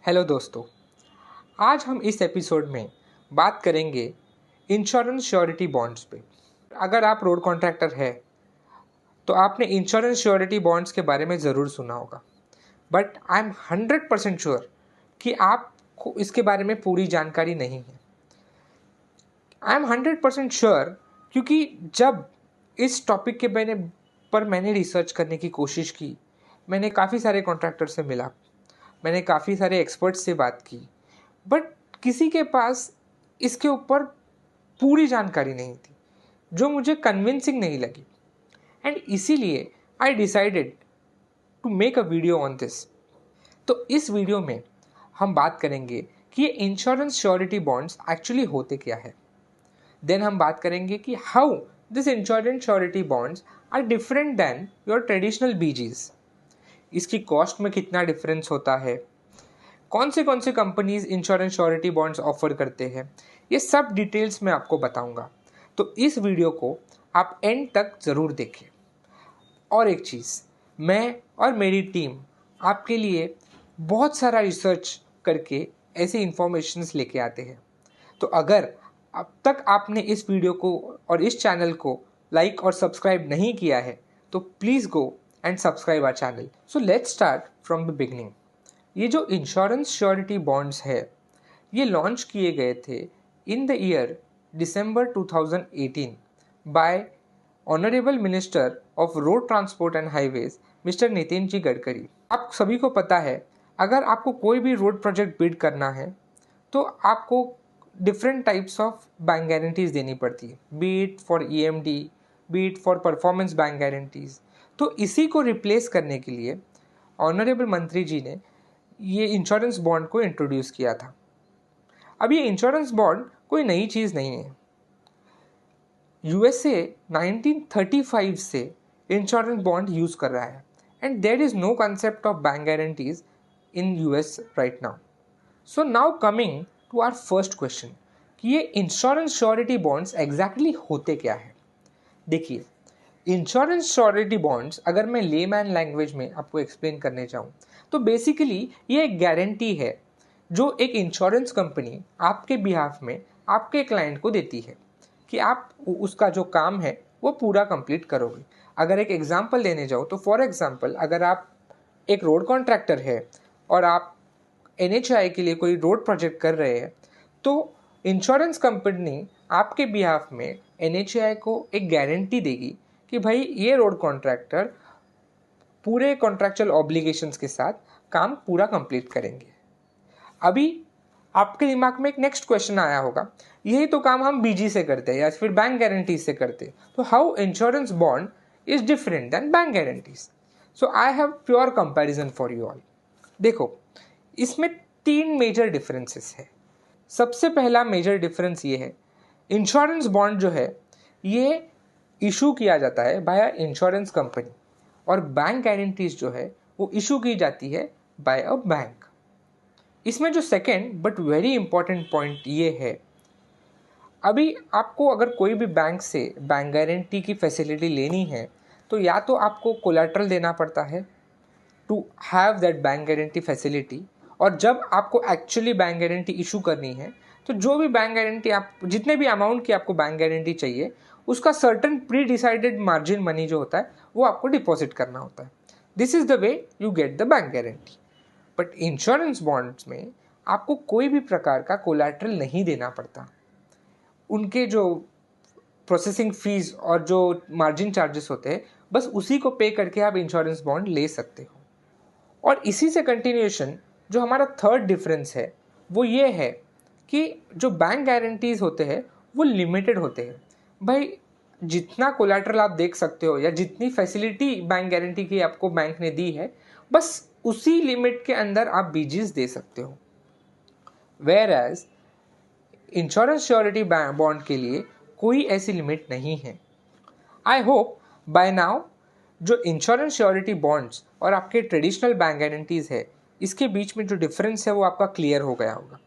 Hello दोस्तों, आज हम इस एपिसोड में बात करेंगे इंश्योरेंस श्योरिटी बॉन्ड्स पे। अगर आप रोड कॉन्ट्रैक्टर है तो आपने इंश्योरेंस श्योरिटी बॉन्ड्स के बारे में ज़रूर सुना होगा, बट आई एम 100% श्योर कि आपको इसके बारे में पूरी जानकारी नहीं है। आई एम 100% श्योर क्योंकि जब इस टॉपिक के मैंने रिसर्च करने की कोशिश की, मैंने काफ़ी सारे कॉन्ट्रैक्टर से मिला, मैंने काफ़ी सारे एक्सपर्ट्स से बात की, बट किसी के पास इसके ऊपर पूरी जानकारी नहीं थी जो मुझे कन्विंसिंग नहीं लगी। एंड इसीलिए I decided to make a video on this. तो इस वीडियो में हम बात करेंगे कि ये इंश्योरेंस श्योरिटी बॉन्ड्स एक्चुअली होते क्या है। देन हम बात करेंगे कि how this insurance surety bonds are different than your traditional BGs. इसकी कॉस्ट में कितना डिफरेंस होता है, कौन से companies insurance surety bonds offer करते हैं, ये सब डिटेल्स मैं आपको बताऊंगा। तो इस वीडियो को आप एंड तक ज़रूर देखें। और एक चीज़, मैं और मेरी टीम आपके लिए बहुत सारा रिसर्च करके ऐसे इंफॉर्मेशंस लेके आते हैं। तो अगर अब तक आपने इस वीडियो को और इस चैनल को लाइक और सब्सक्राइब नहीं किया है तो please go and subscribe our channel. So let's start from the beginning. ये जो इंश्योरेंस श्योरिटी बॉन्ड्स है, ये लॉन्च किए गए थे in the year December 2018 by honourable minister of road transport and highways mister Nitin ji Gadkari. आप सभी को पता है, अगर आपको कोई भी रोड प्रोजेक्ट बिड करना है तो आपको different types of bank guarantees देनी पड़ती है, B it for EMD, B it for performance bank guarantees. तो इसी को रिप्लेस करने के लिए ऑनरेबल मंत्री जी ने ये इंश्योरेंस बॉन्ड को इंट्रोड्यूस किया था। अब ये इंश्योरेंस बॉन्ड कोई नई चीज़ नहीं है। यूएसए 1935 से इंश्योरेंस बॉन्ड यूज़ कर रहा है and there is no concept of bank guarantees in US right now. So now coming to our first question कि ये इंश्योरेंस श्योरिटी बॉन्ड्स एग्जैक्टली होते क्या है। देखिए, इंश्योरेंस श्योरिटी बॉन्ड्स अगर मैं लेमैन लैंग्वेज में आपको एक्सप्लेन करने चाहूँ तो बेसिकली ये एक गारंटी है जो एक इंश्योरेंस कंपनी आपके बिहाफ में आपके क्लाइंट को देती है कि आप उसका जो काम है वो पूरा कंप्लीट करोगे। अगर एक एग्जांपल देने जाओ तो फॉर एग्जांपल, अगर आप एक रोड कॉन्ट्रैक्टर है और आप एनएचआई के लिए कोई रोड प्रोजेक्ट कर रहे हैं तो इंश्योरेंस कंपनी आपके बिहाफ में एनएचआई को एक गारंटी देगी कि भाई ये रोड कॉन्ट्रैक्टर पूरे कॉन्ट्रैक्चुअल ऑब्लिगेशंस के साथ काम पूरा कंप्लीट करेंगे। अभी आपके दिमाग में एक नेक्स्ट क्वेश्चन आया होगा, यही तो काम हम बीजी से करते हैं या फिर बैंक गारंटीज से करते हैं, तो how insurance bond is different than bank guarantees. So I have pure comparison for you all. देखो, इसमें 3 मेजर डिफरेंसेस है। सबसे पहला मेजर डिफरेंस ये है, इंश्योरेंस बॉन्ड जो है ये इशू किया जाता है बाय इंश्योरेंस कंपनी और बैंक गारंटीज जो है वो इशू की जाती है बाय अ बैंक। इसमें जो second but very important point ये है, अभी आपको अगर कोई भी बैंक से बैंक गारंटी की फैसिलिटी लेनी है तो या तो आपको कोलैटरल देना पड़ता है to have that bank guarantee facility, और जब आपको एक्चुअली बैंक गारंटी इशू करनी है तो जो भी बैंक गारंटी आप जितने भी अमाउंट की आपको बैंक गारंटी चाहिए उसका certain pre decided margin money जो होता है वो आपको डिपॉजिट करना होता है। This is the way you get the bank guarantee. But insurance bonds में आपको कोई भी प्रकार का कोलैटरल नहीं देना पड़ता। उनके जो प्रोसेसिंग फीस और जो मार्जिन चार्जेस होते हैं बस उसी को पे करके आप इंश्योरेंस बॉन्ड ले सकते हो। और इसी से कंटिन्यूएशन जो हमारा थर्ड डिफरेंस है वो ये है कि जो बैंक गारंटीज होते हैं वो लिमिटेड होते हैं। भाई, जितना कोलैटरल आप देख सकते हो या जितनी फैसिलिटी बैंक गारंटी की आपको बैंक ने दी है बस उसी लिमिट के अंदर आप बीजीज दे सकते हो। Whereas insurance surety bond के लिए कोई ऐसी लिमिट नहीं है। आई होप बाय नाउ जो इंश्योरेंस श्योरिटी बॉन्ड्स और आपके ट्रेडिशनल बैंक गारंटीज है इसके बीच में जो डिफरेंस है वो आपका क्लियर हो गया होगा।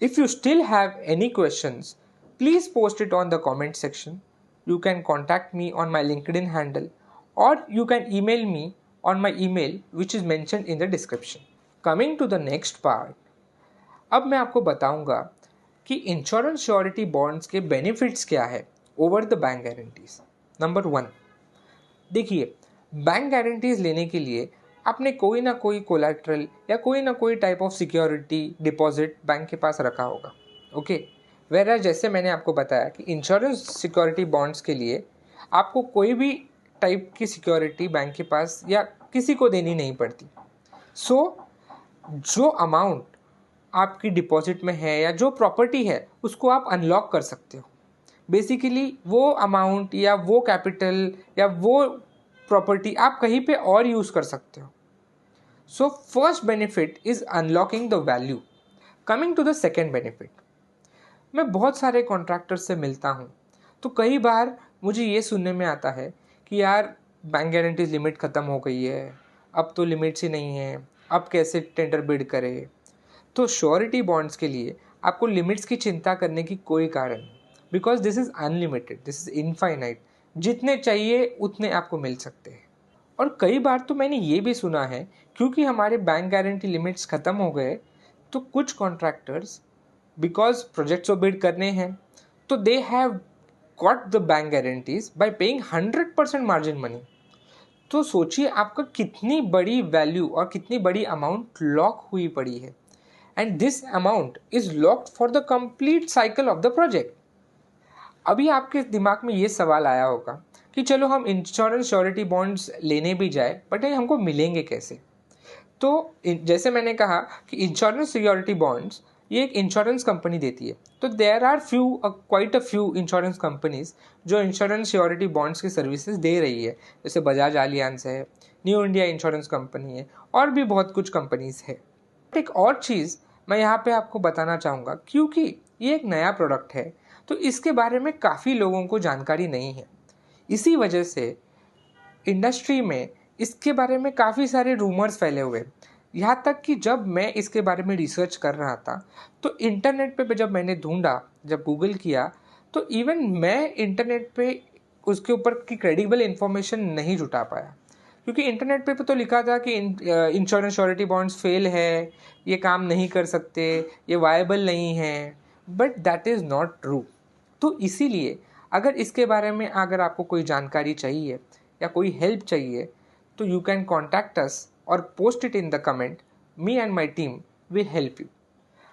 If you still have any questions please post it on the comment section. You can contact me on my LinkedIn handle or you can email me on my email which is mentioned in the description. Coming to the next part, अब मैं आपको बताऊंगा कि insurance surety bonds के benefits क्या है over the bank guarantees. Number 1, देखिए, bank guarantees लेने के लिए आपने कोई ना कोई कोलैटरल या कोई ना कोई type of security deposit bank के पास रखा होगा। ओके, वेयर जैसे मैंने आपको बताया कि इंश्योरेंस सिक्योरिटी बॉन्ड्स के लिए आपको कोई भी टाइप की सिक्योरिटी बैंक के पास या किसी को देनी नहीं पड़ती। सो जो अमाउंट आपकी डिपॉजिट में है या जो प्रॉपर्टी है उसको आप अनलॉक कर सकते हो। बेसिकली वो अमाउंट या वो कैपिटल या वो प्रॉपर्टी आप कहीं पे और यूज़ कर सकते हो। So first benefit is unlocking the value. Coming to the second benefit, मैं बहुत सारे कॉन्ट्रैक्टर से मिलता हूँ, तो कई बार मुझे ये सुनने में आता है कि यार बैंक गारंटीज लिमिट ख़त्म हो गई है, अब तो लिमिट्स ही नहीं है, अब कैसे टेंडर बिड करे। तो श्योरिटी बॉन्ड्स के लिए आपको लिमिट्स की चिंता करने की कोई कारण नहीं, because this is unlimited, this is infinite, जितने चाहिए उतने आपको मिल सकते हैं। और कई बार तो मैंने ये भी सुना है क्योंकि हमारे बैंक गारंटी लिमिट्स ख़त्म हो गए तो कुछ कॉन्ट्रैक्टर्स बिकॉज प्रोजेक्ट्स को बिड करने हैं तो they have got the bank guarantees bye paying 100% margin money. तो सोचिए आपका कितनी बड़ी वैल्यू और कितनी बड़ी अमाउंट लॉक हुई पड़ी है, and this amount is locked for the complete cycle of the project. अभी आपके दिमाग में ये सवाल आया होगा कि चलो हम इंश्योरेंस श्योरिटी बॉन्ड्स लेने भी जाए बट ये हमको मिलेंगे कैसे। तो जैसे मैंने कहा कि इंश्योरेंस सिक्योरिटी बॉन्ड्स ये एक इंश्योरेंस कंपनी देती है। तो there are quite a few insurance companies जो इंश्योरेंस सिक्योरिटी बॉन्ड्स की सर्विसेज दे रही है, जैसे बजाज एलियांस है, न्यू इंडिया इंश्योरेंस कंपनी है और भी बहुत कुछ कंपनीज है। एक और चीज़ मैं यहाँ पे आपको बताना चाहूँगा, क्योंकि ये एक नया प्रोडक्ट है तो इसके बारे में काफ़ी लोगों को जानकारी नहीं है। इसी वजह से इंडस्ट्री में इसके बारे में काफ़ी सारे रूमर्स फैले हुए। यहाँ तक कि जब मैं इसके बारे में रिसर्च कर रहा था तो इंटरनेट पे जब मैंने ढूंढा, जब गूगल किया, तो इवन मैं इंटरनेट पे उसके ऊपर की क्रेडिबल इन्फॉर्मेशन नहीं जुटा पाया, क्योंकि इंटरनेट पे तो लिखा था कि इंश्योरेंस श्योरिटी बॉन्ड्स फेल है, ये काम नहीं कर सकते, ये वायबल नहीं है, but that is not true. तो इसीलिए अगर इसके बारे में अगर आपको कोई जानकारी चाहिए या कोई हेल्प चाहिए तो यू कैन कॉन्टैक्ट अस और post it in the comment, me and my team will help you.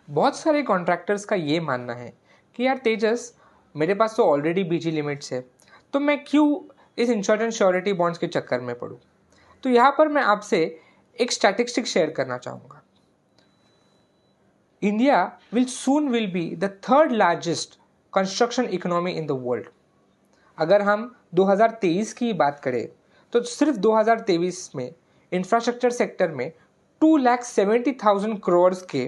बहुत सारे कॉन्ट्रैक्टर्स का ये मानना है कि यार तेजस, मेरे पास तो ऑलरेडी बीजी लिमिट्स है, तो मैं क्यों इस इंश्योरेंस श्योरिटी बॉन्ड्स के चक्कर में पड़ूँ। तो यहाँ पर मैं आपसे एक स्टैटिस्टिक शेयर करना चाहूँगा। India will be the third largest construction economy in the world. अगर हम 2023 की बात करें तो सिर्फ 2023 में इंफ्रास्ट्रक्चर सेक्टर में 2,70,000 करोड़ के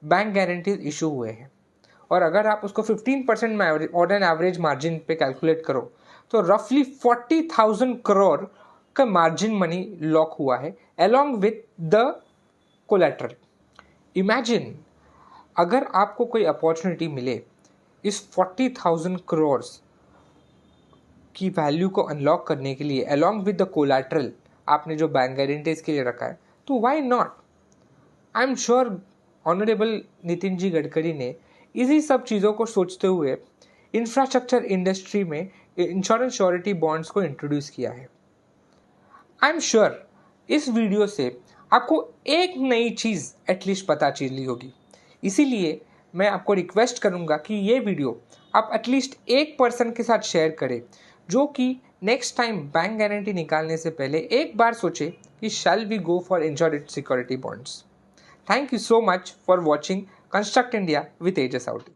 बैंक गारंटीज इशू हुए हैं। और अगर आप उसको 15% में ऑन एवरेज मार्जिन पे कैलकुलेट करो तो रफली 40,000 करोड़ का मार्जिन मनी लॉक हुआ है along with the collateral. Imagine अगर आपको कोई अपॉर्चुनिटी मिले इस 40,000 करोड़ की वैल्यू को अनलॉक करने के लिए अलॉन्ग विद द कोलैटरल आपने जो बैंक गारंटीज के लिए रखा है, तो why not. I am sure honourable Nitin ji Gadkari ने इसी सब चीज़ों को सोचते हुए इंफ्रास्ट्रक्चर इंडस्ट्री में इंश्योरेंस श्योरिटी बॉन्ड्स को इंट्रोड्यूस किया है। आई एम श्योर इस वीडियो से आपको एक नई चीज़ एटलीस्ट पता चली होगी। इसीलिए मैं आपको रिक्वेस्ट करूंगा कि ये वीडियो आप एटलीस्ट एक पर्सन के साथ शेयर करें जो कि नेक्स्ट टाइम बैंक गारंटी निकालने से पहले एक बार सोचे कि shall we go for insurance security bonds. Thank you so much for watching construct India with Tejas outie.